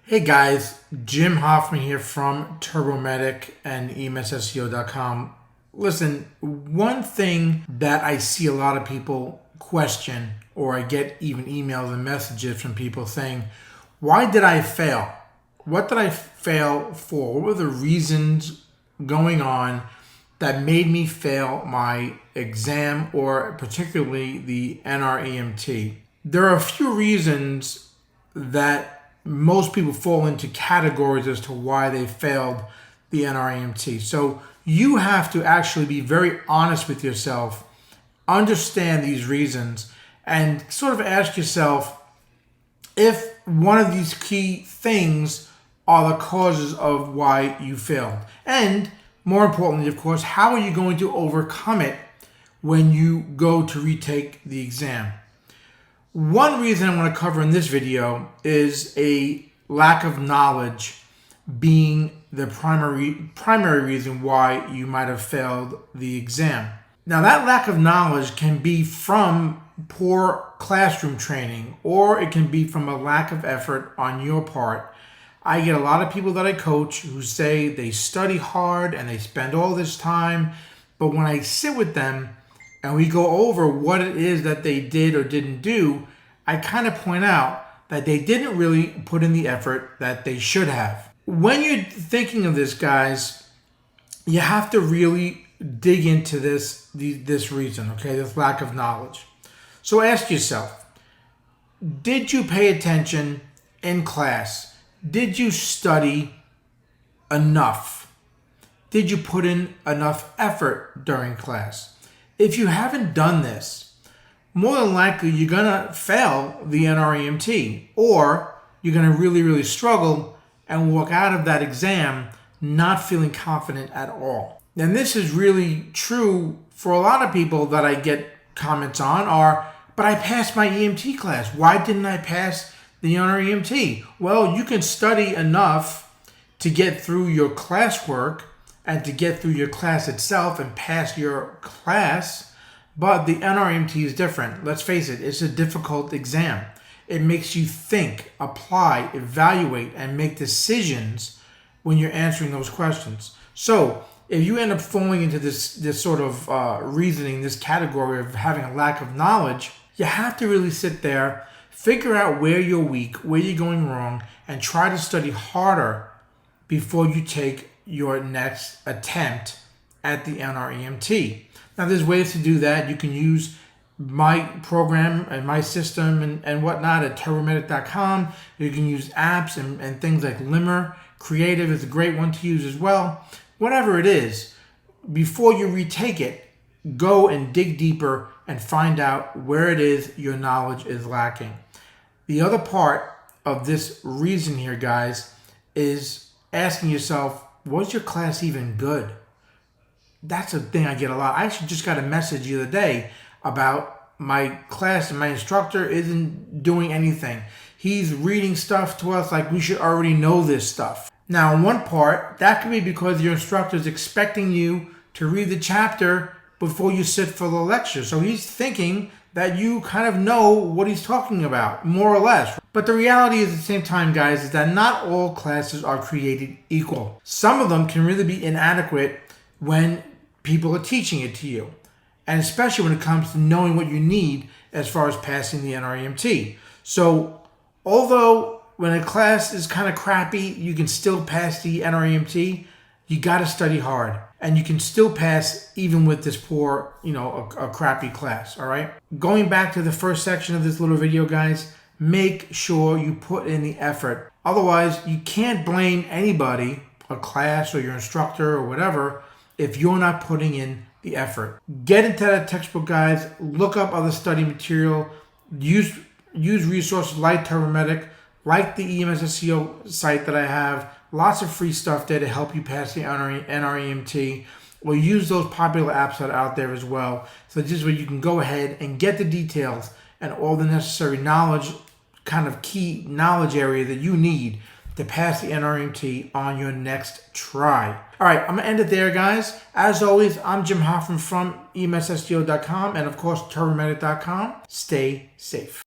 Hey guys, Jim Hoffman here from TurboMedic and EMSSEO.com. Listen, one thing that I see a lot of people question, or I get even emails and messages from people saying, why did I fail? What did I fail for? What were the reasons going on that made me fail my exam, or particularly the NREMT? There are a few reasons that most people fall into categories as to why they failed the NREMT. So you have to actually be very honest with yourself, understand these reasons, and sort of ask yourself if one of these key things are the causes of why you failed. And more importantly, of course, how are you going to overcome it when you go to retake the exam? One reason I want to cover in this video is a lack of knowledge being the primary reason why you might have failed the exam. Now, that lack of knowledge can be from poor classroom training, or it can be from a lack of effort on your part. I get a lot of people that I coach who say they study hard and they spend all this time, but when I sit with them and we go over what it is that they did or didn't do, I kind of point out that they didn't really put in the effort that they should have. When you're thinking of this, guys, you have to really dig into this reason, okay, this lack of knowledge. So ask yourself, did you pay attention in class? Did you study enough? Did you put in enough effort during class? If you haven't done this, more than likely you're going to fail the NREMT, or you're going to really struggle and walk out of that exam not feeling confident at all. And this is really true for a lot of people that I get comments on but I passed my EMT class. Why didn't I pass the NREMT? Well, you can study enough to get through your classwork and to get through your class itself and pass your class, but the NREMT is different. Let's face it, it's a difficult exam. It makes you think, apply, evaluate, and make decisions when you're answering those questions. So if you end up falling into this sort of reasoning, this category of having a lack of knowledge, you have to really sit there, figure out where you're weak, where you're going wrong, and try to study harder before you take your next attempt at the NREMT. Now, there's ways to do that. You can use my program and my system and whatnot at TurboMedic.com. You can use apps and things like Limmer. Creative is a great one to use as well. Whatever it is, before you retake it, go and dig deeper and find out where it is your knowledge is lacking. The other part of this reason here, guys, is asking yourself, was your class even good? That's a thing I get a lot. I actually just got a message the other day about my class and my instructor isn't doing anything. He's reading stuff to us like we should already know this stuff. Now, in one part, that could be because your instructor is expecting you to read the chapter before you sit for the lecture. So he's thinking that you kind of know what he's talking about, more or less. But the reality is, at the same time, guys, is that not all classes are created equal. Some of them can really be inadequate when people are teaching it to you, and especially when it comes to knowing what you need as far as passing the NREMT. So although when a class is kind of crappy, you can still pass the NREMT, you got to study hard. And you can still pass even with this poor, a crappy class, all right? Going back to the first section of this little video, guys, make sure you put in the effort. Otherwise, you can't blame anybody, a class or your instructor or whatever, if you're not putting in the effort. Get into that textbook, guys. Look up other study material. Use resources like TurboMedic, like the EMS SEO site that I have. Lots of free stuff there to help you pass the NREMT. Or use those popular apps that are out there as well. So this is where you can go ahead and get the details and all the necessary knowledge, kind of key knowledge area that you need to pass the NREMT on your next try. All right, I'm going to end it there, guys. As always, I'm Jim Hoffman from EMSSEO.com and, of course, TurboMedic.com. Stay safe.